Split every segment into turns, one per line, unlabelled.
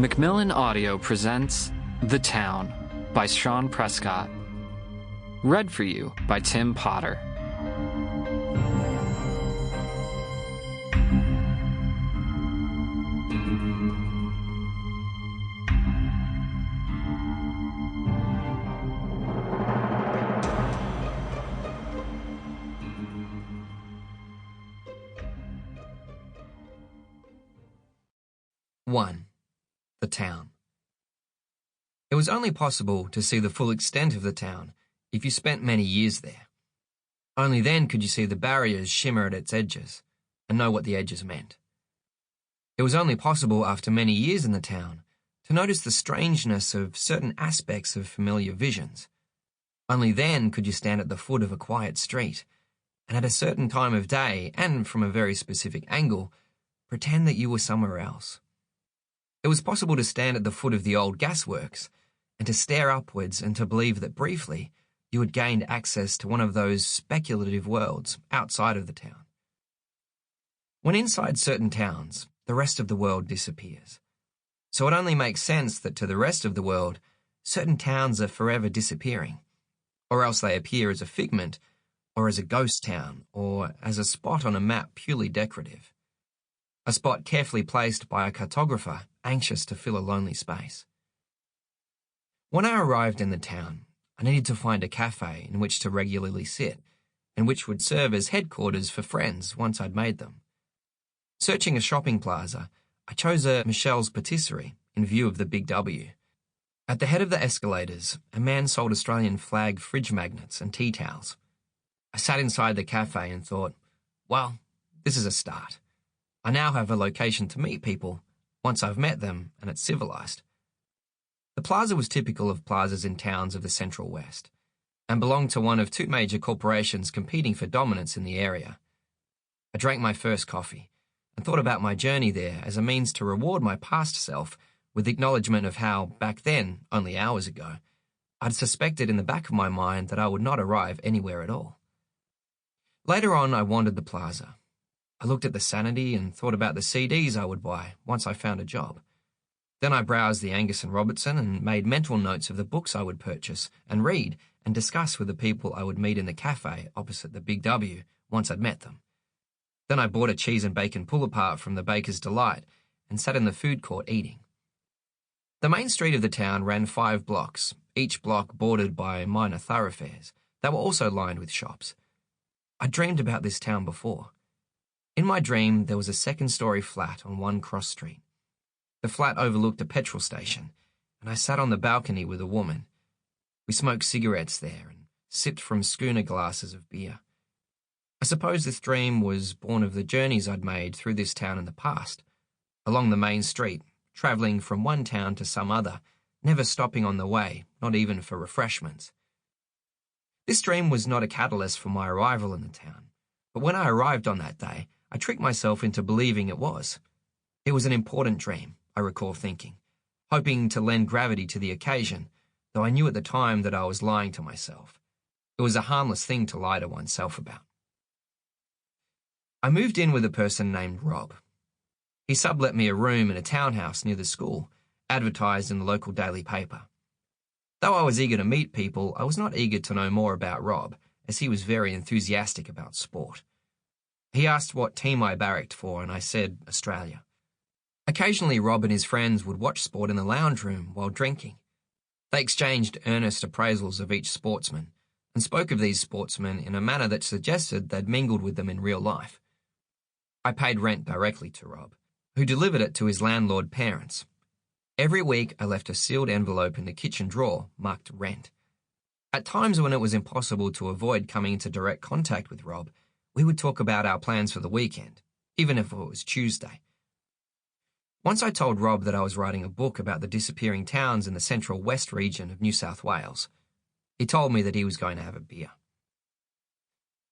Macmillan Audio presents The Town by Shaun Prescott. Read for you by Tim Potter.
One. The town. It was only possible to see the full extent of the town if you spent many years there. Only then could you see the barriers shimmer at its edges and know what the edges meant. It was only possible after many years in the town to notice the strangeness of certain aspects of familiar visions. Only then could you stand at the foot of a quiet street and at a certain time of day and from a very specific angle pretend that you were somewhere else. It was possible to stand at the foot of the old gasworks and to stare upwards and to believe that briefly you had gained access to one of those speculative worlds outside of the town. When inside certain towns, the rest of the world disappears. So it only makes sense that to the rest of the world, certain towns are forever disappearing, or else they appear as a figment, or as a ghost town, or as a spot on a map purely decorative. A spot carefully placed by a cartographer anxious to fill a lonely space. When I arrived in the town, I needed to find a cafe in which to regularly sit, and which would serve as headquarters for friends once I'd made them. Searching a shopping plaza, I chose a Michelle's Patisserie in view of the Big W. At the head of the escalators, a man sold Australian flag fridge magnets and tea towels. I sat inside the cafe and thought, well, this is a start. I now have a location to meet people once I've met them and it's civilized. The plaza was typical of plazas in towns of the Central West and belonged to one of two major corporations competing for dominance in the area. I drank my first coffee and thought about my journey there as a means to reward my past self with acknowledgement of how, back then, only hours ago, I'd suspected in the back of my mind that I would not arrive anywhere at all. Later on, I wandered the plaza. I looked at the sanity and thought about the CDs I would buy once I found a job. Then I browsed the Angus and Robertson and made mental notes of the books I would purchase and read and discuss with the people I would meet in the cafe opposite the Big W once I'd met them. Then I bought a cheese and bacon pull-apart from the Baker's Delight and sat in the food court eating. The main street of the town ran 5 blocks, each block bordered by minor thoroughfares that were also lined with shops. I dreamed about this town before. In my dream, there was a second-story flat on one cross street. The flat overlooked a petrol station, and I sat on the balcony with a woman. We smoked cigarettes there and sipped from schooner glasses of beer. I suppose this dream was born of the journeys I'd made through this town in the past, along the main street, travelling from one town to some other, never stopping on the way, not even for refreshments. This dream was not a catalyst for my arrival in the town, but when I arrived on that day, I tricked myself into believing it was. It was an important dream, I recall thinking, hoping to lend gravity to the occasion, though I knew at the time that I was lying to myself. It was a harmless thing to lie to oneself about. I moved in with a person named Rob. He sublet me a room in a townhouse near the school, advertised in the local daily paper. Though I was eager to meet people, I was not eager to know more about Rob, as he was very enthusiastic about sport. He asked what team I barracked for, and I said Australia. Occasionally, Rob and his friends would watch sport in the lounge room while drinking. They exchanged earnest appraisals of each sportsman, and spoke of these sportsmen in a manner that suggested they'd mingled with them in real life. I paid rent directly to Rob, who delivered it to his landlord parents. Every week, I left a sealed envelope in the kitchen drawer marked rent. At times when it was impossible to avoid coming into direct contact with Rob, we would talk about our plans for the weekend, even if it was Tuesday. Once I told Rob that I was writing a book about the disappearing towns in the Central West region of New South Wales. He told me that he was going to have a beer.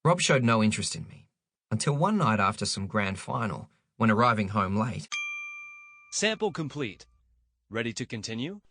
Rob showed no interest in me, until one night after some grand final, when arriving home late.
Sample complete. Ready to continue?